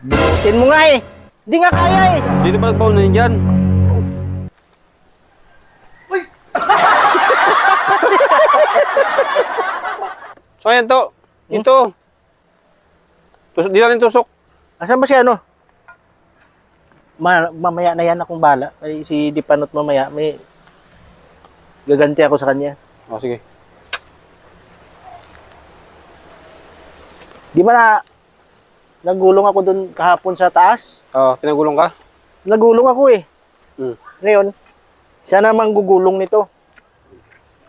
Bunutin mo nga eh. Hindi nga kaya eh. Sino ba nagbaon na yun dyan? Uy! Ayan to. Ito. Tusok, di natin tusok. Asan ba si ano? Mamaya na yan akong bala. Ay, si Dipanot mamaya. May gaganti ako sa kanya. O, sige. Di ba na nagulong ako dun kahapon sa taas? Pinagulong ka? Nagulong ako eh. Ngayon, siya namang gugulong nito.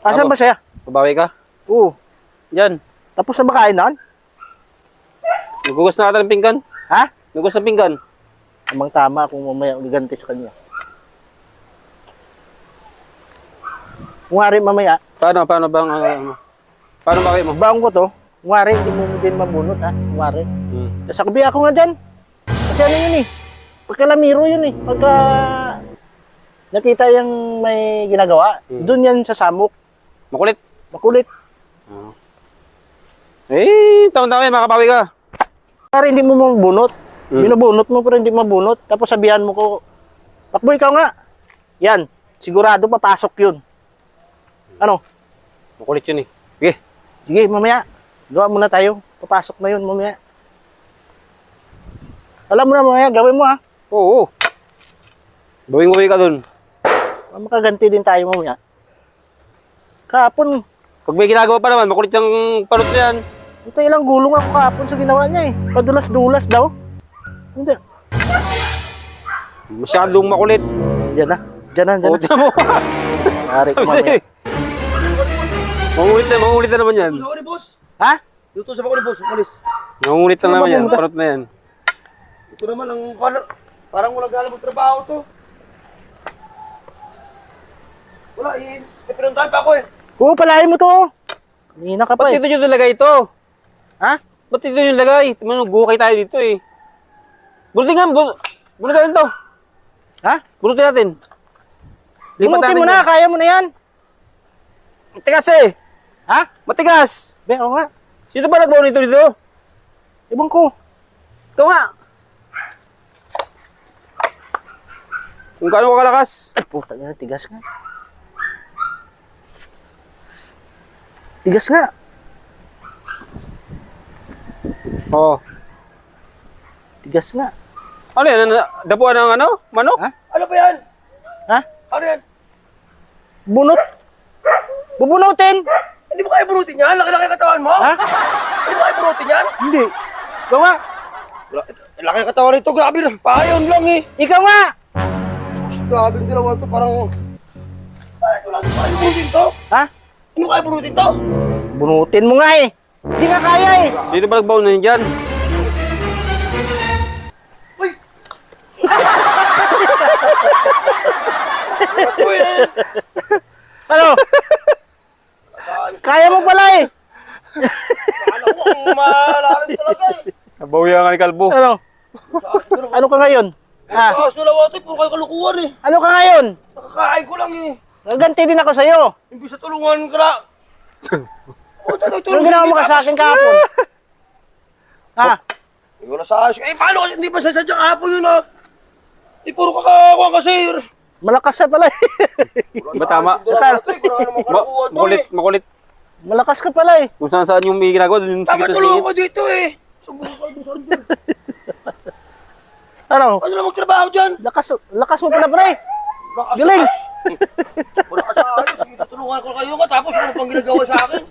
Asan Ako? ba siya? Babawi ka? Oo. Yan. Tapos na ba kain nun? Nagugas na ata ng pinggan. Ha? Nagugas ng pinggan. Amang tama kung mamaya gaganti sa kanya. Ngari mamaya, Paano bang, paano ba kayo mo? baong ko to, ngari hindi mo din mabunot ha. Ngari. Sasabi ako nga dyan. Kasi ano yun eh. Pagkalamiro yun eh. Pagka nakita yung may ginagawa, doon yan sa samok. Makulit. Makulit. Tama-tama yan, makabawi ka. Para hindi mo mabunot. Binubunot mo pero hindi mabunot. Tapos sabihan mo ko, Pakboy, ikaw nga. Yan. Sigurado papasok yun. Ano? Makulit yun eh. Sige. Sige, mamaya. Gawa muna tayo. Papasok na yun mamaya. Alam mo na mamaya, gawin mo ha. Oo. Bawing-bawi ka dun. Makaganti din tayo mamaya. Kahapon, Pag may ginagawa pa naman, makulit yung palot na yan. ito ilang gulong ako kahapon sa ginawa niya eh. Padulas-dulas daw. Hindi. Masyadong makulit. Diyan na. Diyan na, diyan Oo, na. tiyan mo. Ari ko Sabi sa'yo mamaya. eh. Mangulit na naman yan. Luto sa ako ni boss. Ha? Luto sa ako ni boss. Umalis. Mangulit na naman yan, palot na yan. Ito naman ang parang walang galang magtrabaho to. Wala eh. May pinuntahan pa ako eh. Oo, palahin mo to. Kanina ka pa Ba't eh. dito nyo nilagay ito? Ha? Ba't dito nyo nilagay? Gukay tayo dito eh. Bunutin nga, bunutin natin to. Ha? Bunutin natin. Bunutin mo na, yan. kaya mo na yan. Matigas eh. Ha? Matigas. Be, oo nga. Sino ba nagbaon nito dito? Ibang ko. Ito nga. Kung gaano ka kalakas. Ay, puta niya, tigas nga. Tigas nga. Oo. Tigas nga. Ano yan? Dapuan ng ano? Manok? Ha? Ano ba yan? Ha? Ano yan? Bunot. Bubunutin. Hindi mo kaya bunutin yan? Laki-laki katawan mo? Ha? Hindi mo kaya bunutin yan? Hindi. Ikaw nga. Laki katawan nito. Grabe na. Payon lang eh. Ikaw nga. Grabe yung dalawa to. Parang... Ito lang. Kaya bunutin to? Ha? Hindi mo kaya bunutin to? Bunutin mo nga eh. Hindi nga kaya eh. Sino ba nagbaon na yun dyan? Uy! Ito yan! Ano? Kaya mo pala eh. Alam ko ang malalim talaga eh. Nabawian ka ni Kalbo. Ano? Ano ka ngayon? Ha? Taas na lawa ito. Puro kayo kalukuhan eh. Ano ka ngayon? Nakakain ko lang eh. Gaganti din ako sa'yo. Imbis na tulungan ka na. Anong ginawa mo ka sa akin kahapon? Ha? Wala sa akin. Eh, paano kasi? Hindi ba sasadyang hapon yun ah? Eh, puro kakakuha kasi. Malakas na pala eh. Ba tama? Makulit, makulit. Malakas ka pala eh. Kung saan yung may ginagawa, dun yung Dapat sigit na tulungan sigit. ko dito eh. Subukan ko doon dyan. Ano? Ano na magtrabaho dyan? Lakas mo pala pre. Galing. Wala ka sa ayos. Sige, tutulungan ko kayo ka. Tapos ano pang ginagawa sa akin?